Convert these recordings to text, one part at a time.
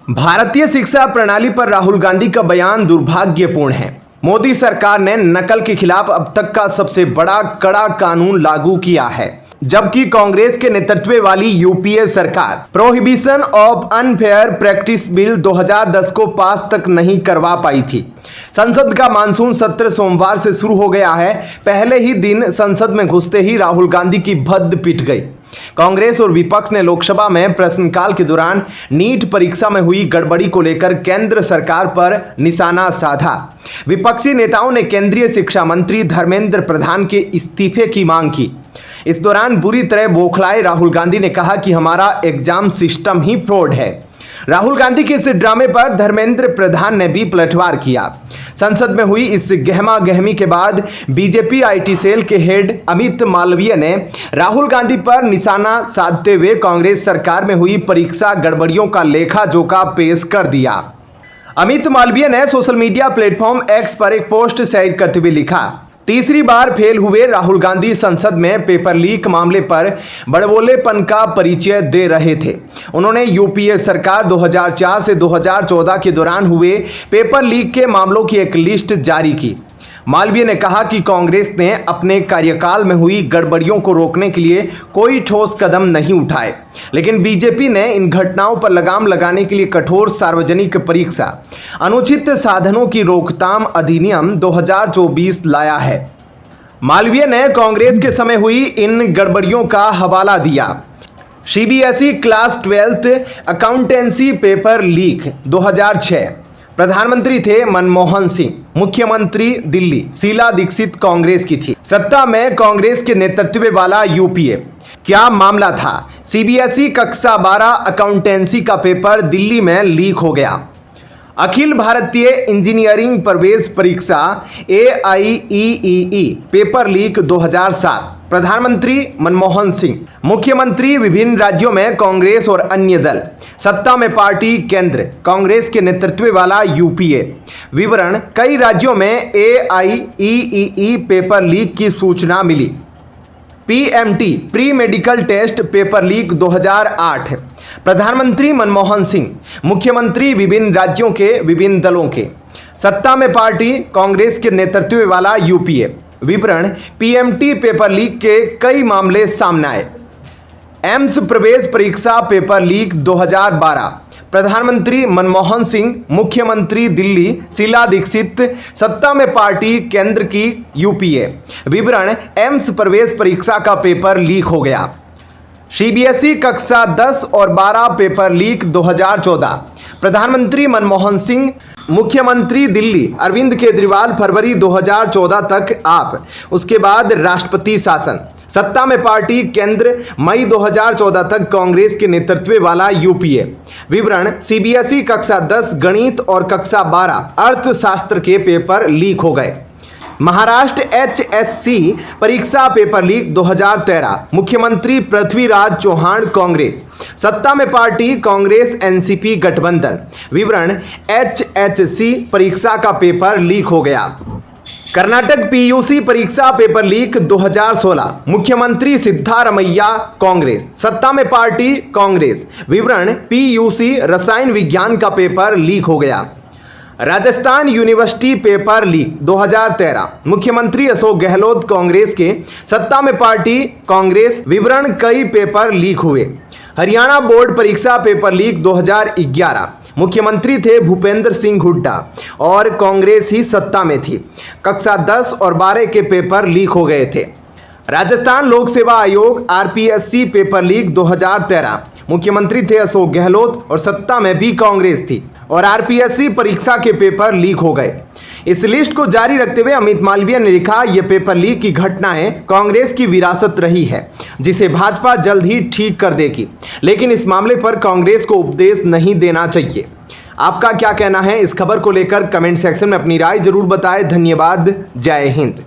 भारतीय शिक्षा प्रणाली पर राहुल गांधी का बयान दुर्भाग्यपूर्ण है। मोदी सरकार ने नकल के खिलाफ अब तक का सबसे बड़ा कड़ा कानून लागू किया है, जबकि कांग्रेस के नेतृत्व वाली यूपीए सरकार prohibition of unfair practice bill 2010 को पास तक नहीं करवा पाई थी। संसद का मानसून सत्र सोमवार से शुरू हो गया है। पहले ही दिन संसद में घुसते ही राहुल गांधी की भद्द पिट गई। कांग्रेस और विपक्ष ने लोकसभा में प्रश्नकाल के दौरान नीट परीक्षा में हुई गड़बड़ी को लेकर केंद्र सरकार पर निशाना साधा। विपक्षी नेताओं ने केंद्रीय शिक्षा मंत्री धर्मेंद्र प्रधान के इस्तीफे की मांग की। इस दौरान बुरी तरह बौखलाए राहुल गांधी ने कहा कि हमारा एग्जाम सिस्टम ही फ्रॉड है। राहुल गांधी के इस ड्रामे पर धर्मेंद्र प्रधान ने भी पलटवार किया। संसद में हुई इस गहमा गहमी के बाद बीजेपी आईटी सेल के हेड अमित मालवीय ने राहुल गांधी पर निशाना साधते हुए कांग्रेस सरकार में हुई परीक्षा गड़बड़ियों का लेखा जोखा पेश कर दिया। अमित मालवीय ने सोशल मीडिया प्लेटफॉर्म एक्स पर एक पोस्ट शेयर करते हुए लिखा, तीसरी बार फेल हुए राहुल गांधी संसद में पेपर लीक मामले पर बड़बोलेपन का परिचय दे रहे थे। उन्होंने यूपीए सरकार 2004 से 2014 के दौरान हुए पेपर लीक के मामलों की एक लिस्ट जारी की। मालवीय ने कहा कि कांग्रेस ने अपने कार्यकाल में हुई गड़बड़ियों को रोकने के लिए कोई ठोस कदम नहीं उठाए, लेकिन बीजेपी ने इन घटनाओं पर लगाम लगाने के लिए कठोर सार्वजनिक परीक्षा अनुचित साधनों की रोकथाम अधिनियम 2024 लाया है। मालवीय ने कांग्रेस के समय हुई इन गड़बड़ियों का हवाला दिया। CBSE class 12 accountancy paper leak 2006। प्रधानमंत्री थे मनमोहन सिंह, मुख्यमंत्री दिल्ली शीला दीक्षित कांग्रेस की थी। सत्ता में कांग्रेस के नेतृत्व वाला यूपीए। क्या मामला था? सीबीएसई कक्षा 12 अकाउंटेंसी का पेपर दिल्ली में लीक हो गया। अखिल भारतीय इंजीनियरिंग प्रवेश परीक्षा AIEEE पेपर लीक 2007। प्रधानमंत्री मनमोहन सिंह, मुख्यमंत्री विभिन्न राज्यों में कांग्रेस और अन्य दल, सत्ता में पार्टी केंद्र कांग्रेस के नेतृत्व वाला यूपीए। विवरण, कई राज्यों में AIEEE पेपर लीक की सूचना मिली। PMT pre medical test paper leak 2008। प्रधानमंत्री मनमोहन सिंह, मुख्यमंत्री विभिन्न राज्यों के विभिन्न दलों के, सत्ता में पार्टी कांग्रेस के नेतृत्व वाला यूपीए। विवरण, PMT पेपर लीक के कई मामले सामने आए। एम्स प्रवेश परीक्षा पेपर लीक 2012। प्रधानमंत्री मनमोहन सिंह, मुख्यमंत्री दिल्ली शीला दीक्षित, सत्ता में पार्टी केंद्र की यूपीए। विवरण, एम्स प्रवेश परीक्षा का पेपर लीक हो गया। सीबीएसई कक्षा 10 और 12 पेपर लीक 2014। प्रधानमंत्री मनमोहन सिंह, मुख्यमंत्री दिल्ली अरविंद केजरीवाल, फरवरी 2014 तक आप, उसके बाद राष्ट्रपति शासन, सत्ता में पार्टी केंद्र, मई 2014 तक कांग्रेस के नेतृत्व वाला यूपीए। विवरण, सीबीएसई कक्षा 10 गणित और कक्षा 12 अर्थशास्त्र के पेपर लीक हो गए। महाराष्ट्र HSC परीक्षा पेपर लीक 2013। मुख्यमंत्री पृथ्वीराज चौहान कांग्रेस, सत्ता में पार्टी कांग्रेस NCP गठबंधन। विवरण, HSC परीक्षा का पेपर लीक हो गया। कर्नाटक PUC परीक्षा पेपर लीक 2016। मुख्यमंत्री सिद्धारमैया कांग्रेस, सत्ता में पार्टी कांग्रेस। विवरण, PUC रसायन विज्ञान का पेपर लीक हो गया। Rajasthan university paper leak 2013। मुख्यमंत्री अशोक गहलोत कांग्रेस के, सत्ता में पार्टी कांग्रेस। विवरण, कई पेपर लीक हुए। हरियाणा बोर्ड परीक्षा पेपर लीक 2011। मुख्यमंत्री थे भूपेंद्र सिंह हुड्डा और कांग्रेस ही सत्ता में थी। कक्षा 10 और 12 के पेपर लीक हो गए थे। राजस्थान लोक सेवा आयोग RPSC पेपर लीक 2013। मुख्यमंत्री थे अशोक गहलोत और सत्ता में भी कांग्रेस थी और RPSC परीक्षा के पेपर लीक हो गए। इस लिस्ट को जारी रखते हुए अमित मालवीय ने लिखा, यह पेपर लीक की घटनाएं कांग्रेस की विरासत रही है, जिसे भाजपा जल्द ही ठीक कर देगी, लेकिन इस मामले पर कांग्रेस को उपदेश नहीं देना चाहिए। आपका क्या कहना है इस खबर को लेकर? कमेंट सेक्शन में अपनी राय जरूर बताएं। धन्यवाद। जय हिंद।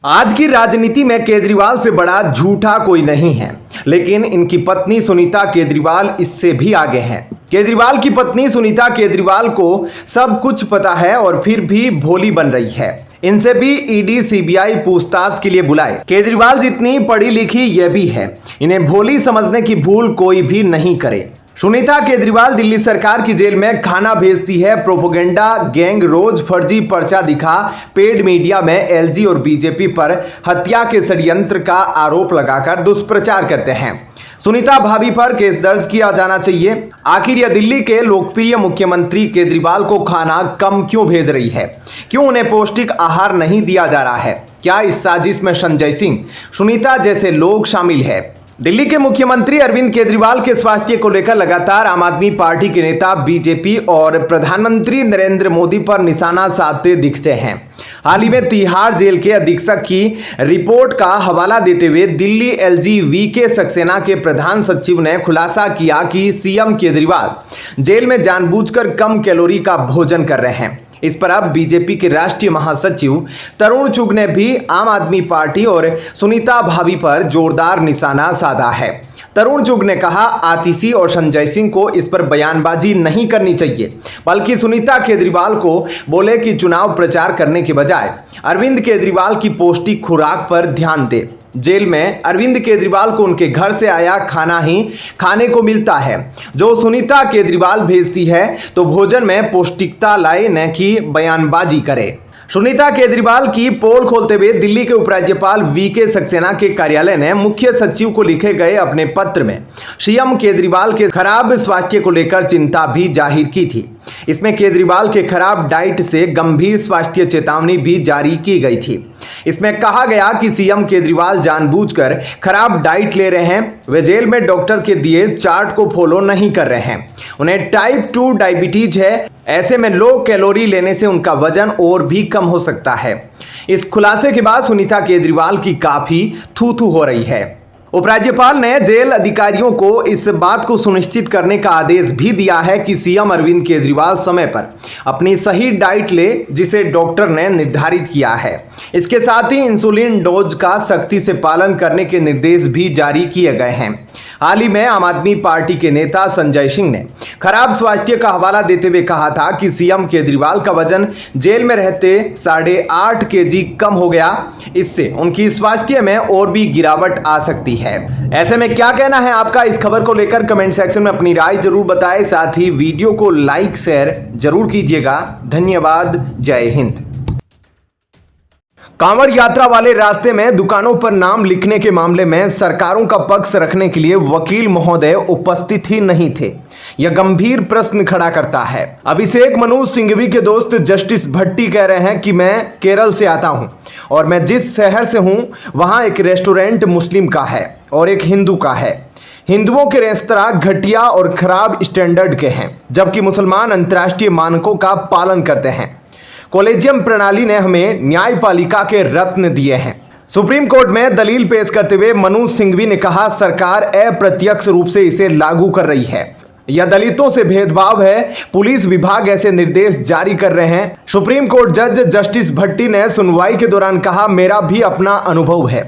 आज की राजनीति में केजरीवाल से बड़ा झूठा कोई नहीं है, लेकिन इनकी पत्नी सुनीता केजरीवाल इससे भी आगे हैं। केजरीवाल की पत्नी सुनीता केजरीवाल को सब कुछ पता है और फिर भी भोली बन रही है। इनसे भी ईडी सीबीआई पूछताछ के लिए बुलाए। केजरीवाल जितनी पढ़ी लिखी यह भी है, इन्हें भोली समझने की भूल कोई भी नहीं करे। सुनीता केजरीवाल दिल्ली सरकार की जेल में खाना भेजती है। प्रोपोगेंडा गैंग रोज फर्जी पर्चा दिखा पेड मीडिया में एलजी और बीजेपी पर हत्या के षड्यंत्र का आरोप लगाकर दुष्प्रचार करते हैं। सुनीता भाभी पर केस दर्ज किया जाना चाहिए। आखिर यह दिल्ली के लोकप्रिय मुख्यमंत्री केजरीवाल को खाना कम क्यों भेज रही है? क्यों उन्हें पौष्टिक आहार नहीं दिया जा रहा है? क्या इस साजिश में संजय सिंह, सुनीता जैसे लोग शामिल हैं? दिल्ली के मुख्यमंत्री अरविंद केजरीवाल के स्वास्थ्य को लेकर लगातार आम आदमी पार्टी के नेता बीजेपी और प्रधानमंत्री नरेंद्र मोदी पर निशाना साधते दिखते हैं। हाल ही में तिहाड़ जेल के अधीक्षक की रिपोर्ट का हवाला देते हुए दिल्ली एलजी वीके सक्सेना के प्रधान सचिव ने खुलासा किया कि सीएम केजरीवाल जेल में जानबूझकर कम कैलोरी का भोजन कर रहे हैं। इस पर अब बीजेपी के राष्ट्रीय महासचिव तरुण चुग ने भी आम आदमी पार्टी और सुनीता भाभी पर जोरदार निशाना साधा है। तरुण चुग ने कहा, आतिशी और संजय सिंह को इस पर बयानबाजी नहीं करनी चाहिए, बल्कि सुनीता केजरीवाल को बोले कि चुनाव प्रचार करने के बजाय अरविंद केजरीवाल की पौष्टिक खुराक पर ध्यान दे। जेल में अरविंद केजरीवाल को उनके घर से आया खाना ही खाने को मिलता है जो सुनीता केजरीवाल भेजती है, तो भोजन में पौष्टिकता लाए, न कि बयानबाजी करे। सुनीता केजरीवाल की पोल खोलते हुए दिल्ली के उपराज्यपाल वीके सक्सेना के कार्यालय ने मुख्य सचिव को लिखे गए अपने पत्र में सीएम केजरीवाल के खराब स्वास्थ्य को लेकर चिंता भी जाहिर की थी। इसमें केजरीवाल के खराब डाइट से गंभीर स्वास्थ्य चेतावनी भी जारी की गई थी। इसमें कहा गया कि सीएम केजरीवाल जानबूझकर खराब डाइट ले रहे हैं। वे जेल में डॉक्टर के दिए चार्ट को फॉलो नहीं कर रहे हैं। उन्हें टाइप 2 डायबिटीज है। ऐसे में लो कैलोरी लेने से उनका वजन और भी कम हो सकता है। इस खुलासे के बाद सुनीता केजरीवाल की काफी थू-थू हो रही है। उपराज्यपाल ने जेल अधिकारियों को इस बात को सुनिश्चित करने का आदेश भी दिया है कि सीएम अरविंद केजरीवाल समय पर अपनी सही डाइट ले, जिसे डॉक्टर ने निर्धारित किया है। इसके साथ ही इंसुलिन डोज का सख्ती से पालन करने के निर्देश भी जारी किए गए हैं। हाल ही में आम आदमी पार्टी के नेता संजय सिंह ने खराब स्वास्थ्य का हवाला देते हुए कहा था कि सीएम केजरीवाल का वजन जेल में रहते 8.5 kg कम हो गया। इससे उनकी स्वास्थ्य में और भी गिरावट आ सकती है। ऐसे में क्या कहना है आपका इस खबर को लेकर? कमेंट सेक्शन में अपनी राय जरूर बताएं। साथ ही वीडियो को लाइक शेयर जरूर कीजिएगा। धन्यवाद। जय हिंद। कांवड़ यात्रा वाले रास्ते में दुकानों पर नाम लिखने के मामले में सरकारों का पक्ष रखने के लिए वकील महोदय उपस्थित ही नहीं थे। यह गंभीर प्रश्न खड़ा करता है। अभिषेक मनु सिंघवी के दोस्त जस्टिस भट्टी कह रहे हैं कि मैं केरल से आता हूं और मैं जिस शहर से हूं वहां एक रेस्टोरेंट मुस्लिम का है और एक हिंदू का है। हिंदुओं के रेस्तरां घटिया और खराब स्टैंडर्ड के हैं, जबकि मुसलमान अंतर्राष्ट्रीय मानकों का पालन करते हैं। कॉलेजियम प्रणाली ने हमें न्यायपालिका के रत्न दिए हैं। सुप्रीम कोर्ट में दलील पेश करते हुए मनु सिंघवी ने कहा, सरकार अप्रत्यक्ष रूप से इसे लागू कर रही है। यह दलितों से भेदभाव है। पुलिस विभाग ऐसे निर्देश जारी कर रहे हैं। सुप्रीम कोर्ट जज जस्टिस भट्टी ने सुनवाई के दौरान कहा, मेरा भी अपना अनुभव है।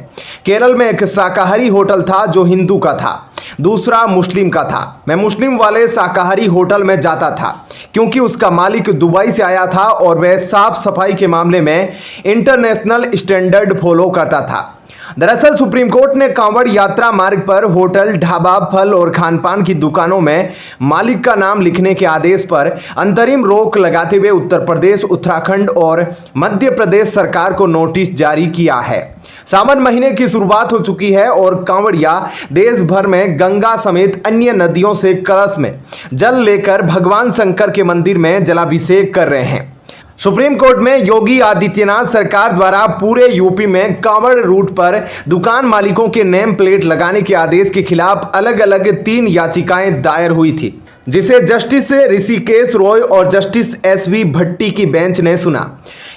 केरल में एक शाकाहारी होटल था जो हिंदू का था, दूसरा मुस्लिम का था। मैं मुस्लिम वाले शाकाहारी होटल में जाता था क्योंकि उसका मालिक दुबई से आया था और वह साफ सफाई के मामले में इंटरनेशनल स्टैंडर्ड फॉलो करता था। दरअसल सुप्रीम कोर्ट ने कांवड़ यात्रा मार्ग पर होटल, ढाबा, फल और खानपान की दुकानों में मालिक का नाम लिखने के आदेश पर अंतरिम रोक लगाते हुए उत्तर प्रदेश, उत्तराखंड और मध्य प्रदेश सरकार को नोटिस जारी किया है। सावन महीने की शुरुआत हो चुकी है और कांवड़िया देश भर में गंगा समेत अन्य नदियों से कलश में जल लेकर भगवान शंकर के मंदिर में जलाभिषेक कर रहे हैं। सुप्रीम कोर्ट में योगी आदित्यनाथ सरकार द्वारा पूरे यूपी में कांवड़ रूट पर दुकान मालिकों के नेम प्लेट लगाने के आदेश के खिलाफ अलग अलग 3 याचिकाएं दायर हुई थी, जिसे जस्टिस ऋषिकेश रॉय और जस्टिस SV भट्टी की बेंच ने सुना।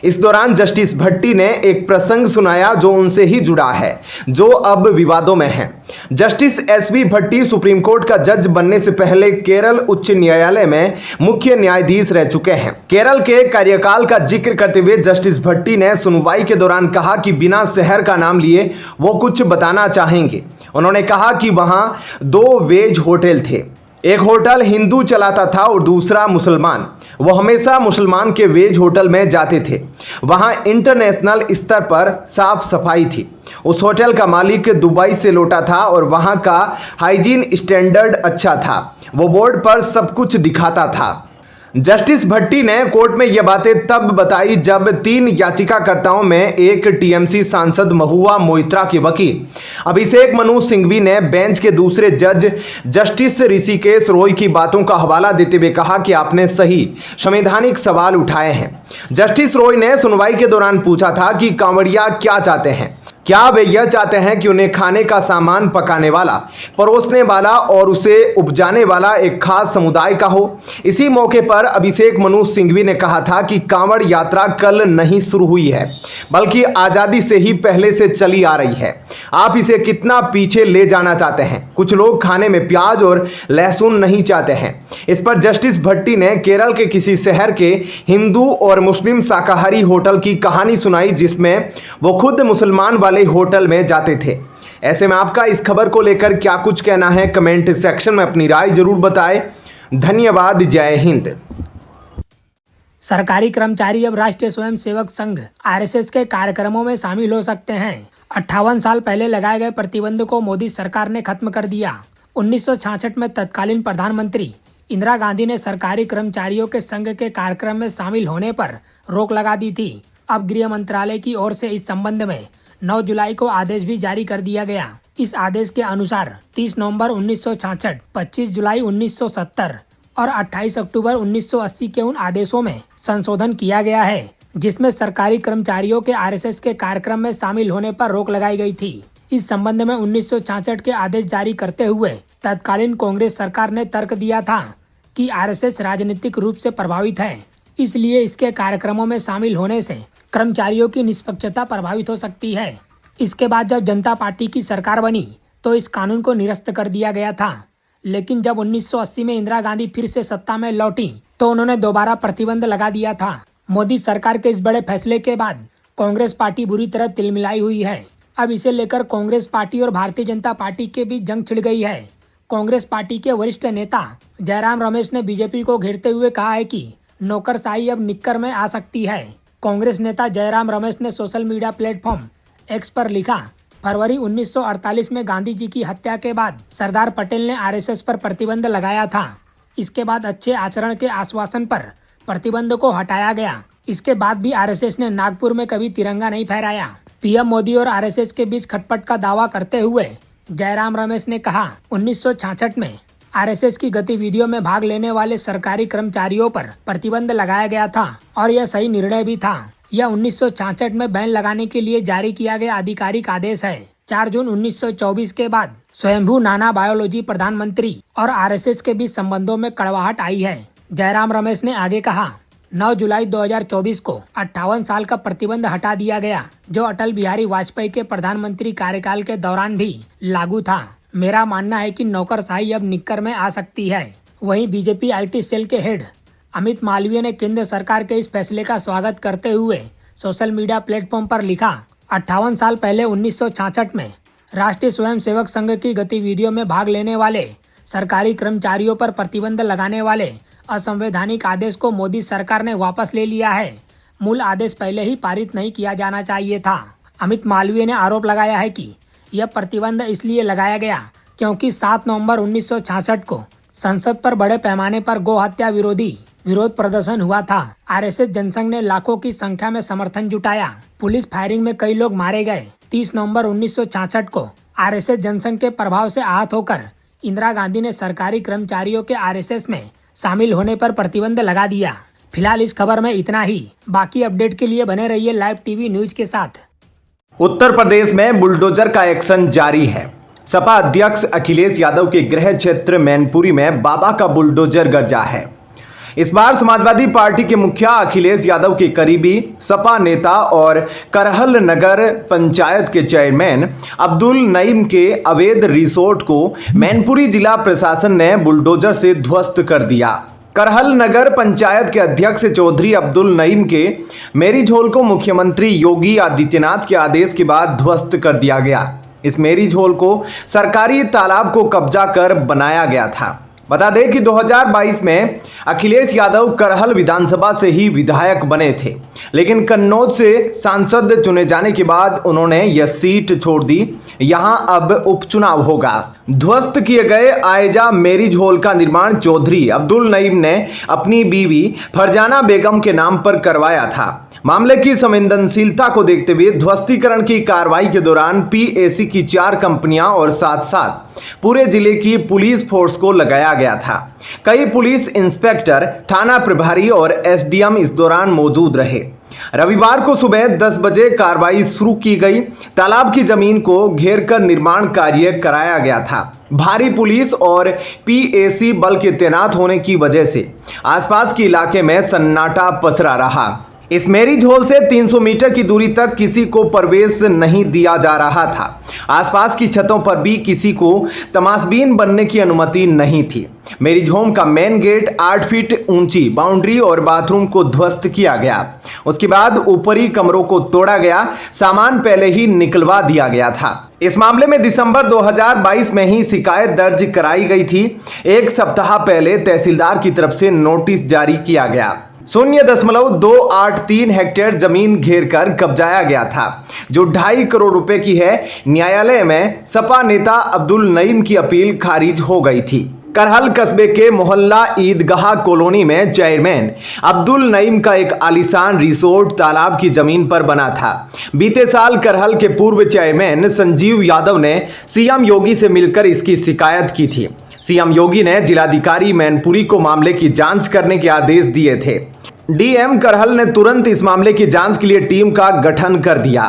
इस दौरान जस्टिस भट्टी ने एक प्रसंग सुनाया जो उनसे ही जुड़ा है, जो अब विवादों में है। जस्टिस SV भट्टी सुप्रीम कोर्ट का जज बनने से पहले केरल उच्च न्यायालय में मुख्य न्यायाधीश रह चुके हैं। केरल के कार्यकाल का जिक्र करते हुए जस्टिस भट्टी ने सुनवाई के दौरान कहा कि बिना शहर का नाम लिए वो कुछ बताना चाहेंगे। उन्होंने कहा कि वहां 2 वेज होटल थे, एक होटल हिंदू चलाता था और दूसरा मुसलमान। वो हमेशा मुसलमान के वेज होटल में जाते थे। वहाँ इंटरनेशनल स्तर पर साफ सफाई थी। उस होटल का मालिक दुबई से लौटा था और वहाँ का हाइजीन स्टैंडर्ड अच्छा था। वो बोर्ड पर सब कुछ दिखाता था। जस्टिस भट्टी ने कोर्ट में यह बातें तब बताई जब 3 याचिकाकर्ताओं में एक टीएमसी सांसद महुआ मोइत्रा के वकील अभिषेक मनु सिंघवी ने बेंच के दूसरे जज जस्टिस ऋषिकेश रॉय की बातों का हवाला देते हुए कहा कि आपने सही संवैधानिक सवाल उठाए हैं। जस्टिस रॉय ने सुनवाई के दौरान पूछा था कि कांवड़िया क्या चाहते हैं। क्या वे यह चाहते हैं कि उन्हें खाने का सामान पकाने वाला, परोसने वाला और उसे उपजाने वाला एक खास समुदाय का हो? इसी मौके पर अभिषेक मनु सिंघवी ने कहा था कि कांवड़ यात्रा कल नहीं शुरू हुई है, बल्कि आज़ादी से ही पहले से चली आ रही है। आप इसे कितना पीछे ले जाना चाहते हैं? कुछ लोग खाने में प्याज और लहसुन नहीं चाहते हैं। इस पर जस्टिस भट्टी ने केरल के किसी शहर के हिंदू और मुस्लिम शाकाहारी होटल की कहानी सुनाई, जिसमें वो खुद मुसलमान वाले होटल में जाते थे। ऐसे में आपका इस खबर को लेकर क्या कुछ कहना है, कमेंट सेक्शन में अपनी राय जरूर बताएं। धन्यवाद। जय हिंद। सरकारी कर्मचारी अब राष्ट्रीय स्वयंसेवक संघ आरएसएस के कार्यक्रमों में शामिल हो सकते हैं। 58 साल पहले लगाए गए प्रतिबंध को मोदी सरकार ने खत्म कर दिया। 1966 में तत्कालीन प्रधानमंत्री इंदिरा गांधी ने सरकारी कर्मचारियों के संघ के कार्यक्रम में शामिल होने पर रोक लगा दी थी। अब गृह मंत्रालय की ओर से इस संबंध में 9 जुलाई को आदेश भी जारी कर दिया गया। इस आदेश के अनुसार 30 नवंबर 1966, 25 जुलाई 1970 और 28 अक्टूबर 1980 के उन आदेशों में संशोधन किया गया है, जिसमें सरकारी कर्मचारियों के आरएसएस के कार्यक्रम में शामिल होने पर रोक लगाई गई थी। इस संबंध में 1966 के आदेश जारी करते हुए तत्कालीन कांग्रेस सरकार ने तर्क दिया था कि आरएसएस राजनीतिक रूप से प्रभावित है, इसलिए इसके कार्यक्रमों में शामिल होने से कर्मचारियों की निष्पक्षता प्रभावित हो सकती है। इसके बाद जब जनता पार्टी की सरकार बनी तो इस कानून को निरस्त कर दिया गया था, लेकिन जब 1980 में इंदिरा गांधी फिर से सत्ता में लौटी तो उन्होंने दोबारा प्रतिबंध लगा दिया था। मोदी सरकार के इस बड़े फैसले के बाद कांग्रेस पार्टी बुरी तरह तिलमिलाई हुई है। अब इसे लेकर कांग्रेस पार्टी और भारतीय जनता पार्टी के बीच जंग छिड़ गई है। कांग्रेस पार्टी के वरिष्ठ नेता जयराम रमेश ने बीजेपी को घेरते हुए कहा है कि नौकरशाही अब निक्कर में आ सकती है। कांग्रेस नेता जयराम रमेश ने सोशल मीडिया प्लेटफॉर्म एक्स पर लिखा, फरवरी 1948 में गांधी जी की हत्या के बाद सरदार पटेल ने आरएसएस पर प्रतिबंध लगाया था। इसके बाद अच्छे आचरण के आश्वासन पर प्रतिबंध को हटाया गया। इसके बाद भी आरएसएस ने नागपुर में कभी तिरंगा नहीं फहराया। पीएम मोदी और आरएसएस के बीच खटपट का दावा करते हुए जयराम रमेश ने कहा, 1966 में आरएसएस की गतिविधियों में भाग लेने वाले सरकारी कर्मचारियों पर प्रतिबंध लगाया गया था और यह सही निर्णय भी था। यह 1966 में बैन लगाने के लिए जारी किया गया आधिकारिक आदेश है। 4 जून 1924 के बाद स्वयंभू नाना बायोलॉजी प्रधानमंत्री और आरएसएस के बीच संबंधों में कड़वाहट आई है। जयराम रमेश ने आगे कहा, 9 जुलाई 2024 को 58 साल का प्रतिबंध हटा दिया गया, जो अटल बिहारी वाजपेयी के प्रधानमंत्री कार्यकाल के दौरान भी लागू था। मेरा मानना है कि नौकरशाही अब निक्कर में आ सकती है। वहीं बीजेपी आईटी सेल के हेड अमित मालवीय ने केंद्र सरकार के इस फैसले का स्वागत करते हुए सोशल मीडिया प्लेटफॉर्म पर लिखा, 58 साल पहले 1966 में राष्ट्रीय स्वयंसेवक संघ की गतिविधियों में भाग लेने वाले सरकारी कर्मचारियों पर प्रतिबंध लगाने वाले असंवैधानिक आदेश को मोदी सरकार ने वापस ले लिया है। मूल आदेश पहले ही पारित नहीं किया जाना चाहिए था। अमित मालवीय ने आरोप लगाया है कि यह प्रतिबंध इसलिए लगाया गया क्योंकि 7 नवंबर 1966 को संसद पर बड़े पैमाने पर गौ हत्या विरोधी विरोध प्रदर्शन हुआ था। आरएसएस जनसंघ ने लाखों की संख्या में समर्थन जुटाया। पुलिस फायरिंग में कई लोग मारे गए। 30 नवंबर 1966 को आरएसएस जनसंघ के प्रभाव से आहत होकर इंदिरा गांधी ने सरकारी कर्मचारियों के आरएसएस में शामिल होने पर प्रतिबंध लगा दिया। फिलहाल इस खबर में इतना ही। बाकी अपडेट के लिए बने रहिए लाइव टीवी न्यूज के साथ। उत्तर प्रदेश में बुलडोजर का एक्शन जारी है। सपा अध्यक्ष अखिलेश यादव के गृह क्षेत्र मैनपुरी में बाबा का बुलडोजर गरजा है। इस बार समाजवादी पार्टी के मुखिया अखिलेश यादव के करीबी सपा नेता और करहल नगर पंचायत के चेयरमैन अब्दुल नईम के अवैध रिसोर्ट को मैनपुरी जिला प्रशासन ने बुलडोजर से ध्वस्त कर दिया। करहल नगर पंचायत के अध्यक्ष चौधरी अब्दुल नईम के मैरिज हॉल को मुख्यमंत्री योगी आदित्यनाथ के आदेश के बाद ध्वस्त कर दिया गया। इस मैरिज हॉल को सरकारी तालाब को कब्जा कर बनाया गया था। बता दें कि 2022 में अखिलेश यादव करहल विधानसभा से ही विधायक बने थे, लेकिन कन्नौज से सांसद चुने जाने के बाद उन्होंने यह सीट छोड़ दी। यहां अब उपचुनाव होगा। ध्वस्त किए गए आयजा मैरिज हॉल का निर्माण चौधरी अब्दुल नईम ने अपनी बीवी फरजाना बेगम के नाम पर करवाया था। मामले की संवेदनशीलता को देखते हुए ध्वस्तीकरण की कार्रवाई के दौरान पीएसी की 4 कंपनियां और साथ साथ पूरे जिले की पुलिस फोर्स को लगाया गया था। कई पुलिस इंस्पेक्टर, थाना प्रभारी और एसडीएम इस दौरान मौजूद रहे। रविवार को सुबह 10 बजे कार्रवाई शुरू की गई। तालाब की जमीन को घेरकर निर्माण कार्य कराया गया था। भारी पुलिस और पीएसी बल के तैनात होने की वजह से आसपास के इलाके में सन्नाटा पसरा रहा। इस मैरिज हॉल से 300 मीटर की दूरी तक किसी को प्रवेश नहीं दिया जा रहा था। आसपास की छतों पर भी किसी को तमाशबीन बनने की अनुमति नहीं थी। मैरिज होम का मेन गेट 8 फीट ऊंची बाउंड्री और बाथरूम को ध्वस्त किया गया। उसके बाद ऊपरी कमरों को तोड़ा गया, सामान पहले ही निकलवा दिया गया था। इस मामले में दिसंबर 2022 में ही शिकायत दर्ज कराई गई थी। 1 सप्ताह पहले तहसीलदार की तरफ से नोटिस जारी किया गया। 0.283 हेक्टेयर जमीन घेरकर कब्जाया गया था, जो 2.5 करोड़ रुपए की है। न्यायालय में सपा नेता अब्दुल नईम की अपील खारिज हो गई थी। करहल कस्बे के मोहल्ला ईदगाह कॉलोनी में चेयरमैन अब्दुल नईम का एक आलीशान रिसोर्ट तालाब की जमीन पर बना था। बीते साल करहल के पूर्व चेयरमैन संजीव यादव ने सीएम योगी से मिलकर इसकी शिकायत की थी। सीएम योगी ने जिलाधिकारी मैनपुरी को मामले की जांच करने के आदेश दिए थे। डीएम करहल ने तुरंत इस मामले की जांच के लिए टीम का गठन कर दिया।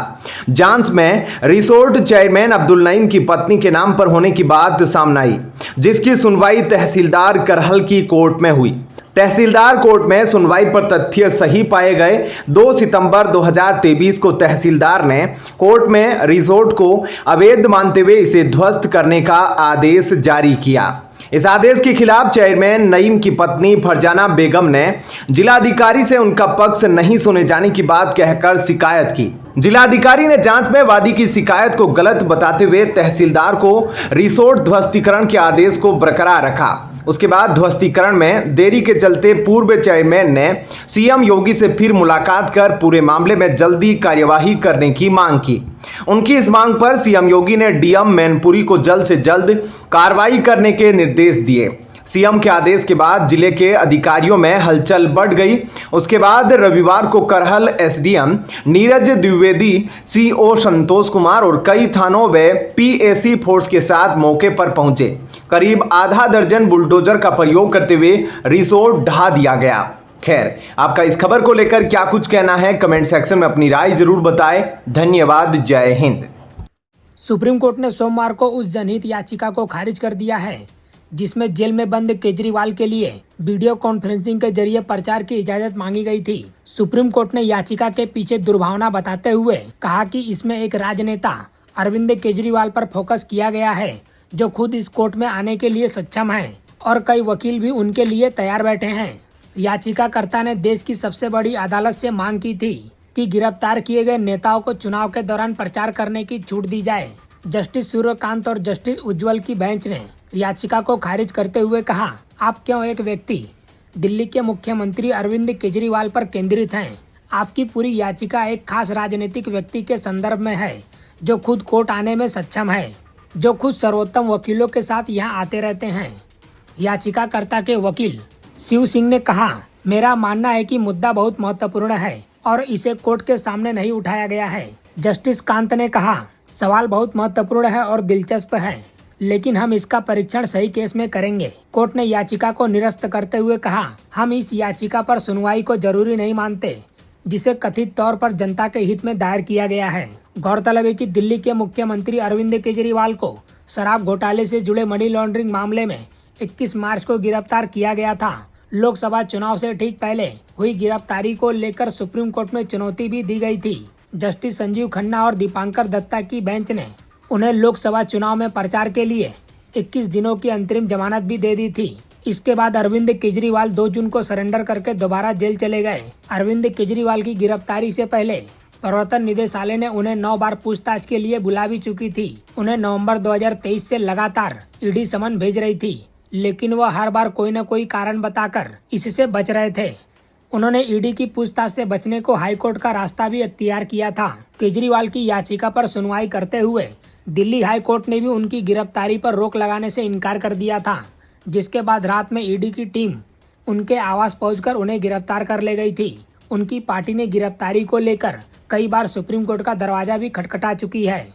जांच में रिसोर्ट चेयरमैन अब्दुल नईम की पत्नी के नाम पर होने की बात सामने आई, जिसकी सुनवाई तहसीलदार करहल की कोर्ट में हुई। तहसीलदार कोर्ट में सुनवाई पर तथ्य सही पाए गए। 2 सितंबर 2023 को तहसीलदार ने कोर्ट में रिसोर्ट को अवैध मानते हुए इसे ध्वस्त करने का आदेश जारी किया। इस आदेश के खिलाफ चेयरमैन नईम की पत्नी फरजाना बेगम ने जिलाधिकारी से उनका पक्ष नहीं सुने जाने की बात कहकर शिकायत की। जिलाधिकारी ने जांच में वादी की शिकायत को गलत बताते हुए तहसीलदार को रिसोर्ट ध्वस्तीकरण के आदेश को बरकरार रखा। उसके बाद ध्वस्तीकरण में देरी के चलते पूर्व चेयरमैन ने सीएम योगी से फिर मुलाकात कर पूरे मामले में जल्दी कार्यवाही करने की मांग की। उनकी इस मांग पर सीएम योगी ने डीएम मैनपुरी को जल्द से जल्द कार्रवाई करने के निर्देश दिए। सीएम के आदेश के बाद जिले के अधिकारियों में हलचल बढ़ गई। उसके बाद रविवार को करहल एसडीएम नीरज द्विवेदी, सीओ संतोष कुमार और कई थानों व पीएसी फोर्स के साथ मौके पर पहुंचे। करीब आधा दर्जन बुलडोजर का प्रयोग करते हुए रिसोर्ट ढहा दिया गया। खैर, आपका इस खबर को लेकर क्या कुछ कहना है, कमेंट सेक्शन में अपनी राय जरूर बताएं। धन्यवाद। जय हिंद। सुप्रीम कोर्ट ने सोमवार को उस जनहित याचिका को खारिज कर दिया है जिसमें जेल में बंद केजरीवाल के लिए वीडियो कॉन्फ्रेंसिंग के जरिए प्रचार की इजाजत मांगी गई थी। सुप्रीम कोर्ट ने याचिका के पीछे दुर्भावना बताते हुए कहा कि इसमें एक राजनेता अरविंद केजरीवाल पर फोकस किया गया है, जो खुद इस कोर्ट में आने के लिए सक्षम है और कई वकील भी उनके लिए तैयार बैठे हैं। याचिकाकर्ता ने देश की सबसे बड़ी अदालत से मांग की थी कि गिरफ्तार किए गए नेताओं को चुनाव के दौरान प्रचार करने की छूट दी जाए। जस्टिस सूर्यकांत और जस्टिस उज्जवल की बेंच ने याचिका को खारिज करते हुए कहा, आप क्यों एक व्यक्ति दिल्ली के मुख्यमंत्री अरविंद केजरीवाल पर केंद्रित हैं? आपकी पूरी याचिका एक खास राजनीतिक व्यक्ति के संदर्भ में है, जो खुद कोर्ट आने में सक्षम है, जो खुद सर्वोत्तम वकीलों के साथ यहाँ आते रहते हैं। याचिकाकर्ता के वकील शिव सिंह ने कहा, मेरा मानना है कि मुद्दा बहुत महत्वपूर्ण है और इसे कोर्ट के सामने नहीं उठाया गया है। जस्टिस कांत ने कहा, सवाल बहुत महत्वपूर्ण है और दिलचस्प है, लेकिन हम इसका परीक्षण सही केस में करेंगे। कोर्ट ने याचिका को निरस्त करते हुए कहा, हम इस याचिका पर सुनवाई को जरूरी नहीं मानते, जिसे कथित तौर पर जनता के हित में दायर किया गया है। गौरतलब है कि दिल्ली के मुख्यमंत्री अरविंद केजरीवाल को शराब घोटाले से जुड़े मनी लॉन्ड्रिंग मामले में 21 मार्च को गिरफ्तार किया गया था। लोकसभा चुनाव से ठीक पहले हुई गिरफ्तारी को लेकर सुप्रीम कोर्ट में चुनौती भी दी गई थी। जस्टिस संजीव खन्ना और दीपांकर दत्ता की बेंच ने उन्हें लोकसभा चुनाव में प्रचार के लिए 21 दिनों की अंतरिम जमानत भी दे दी थी। इसके बाद अरविंद केजरीवाल 2 जून को सरेंडर करके दोबारा जेल चले गए। अरविंद केजरीवाल की गिरफ्तारी से पहले प्रवर्तन निदेशालय ने उन्हें 9 बार पूछताछ के लिए बुला भी चुकी थी। उन्हें नवंबर 2023 से लगातार ईडी समन भेज रही थी। लेकिन वह हर बार कोई न कोई कारण बताकर इससे बच रहे थे। उन्होंने ईडी की पूछताछ से बचने को हाईकोर्ट का रास्ता भी अख्तियार किया था। केजरीवाल की याचिका पर सुनवाई करते हुए दिल्ली हाई कोर्ट ने भी उनकी गिरफ्तारी पर रोक लगाने से इनकार कर दिया था, जिसके बाद रात में ईडी की टीम उनके आवास पहुंचकर उन्हें गिरफ्तार कर ले गई थी। उनकी पार्टी ने गिरफ्तारी को लेकर कई बार सुप्रीम कोर्ट का दरवाजा भी खटखटा चुकी है।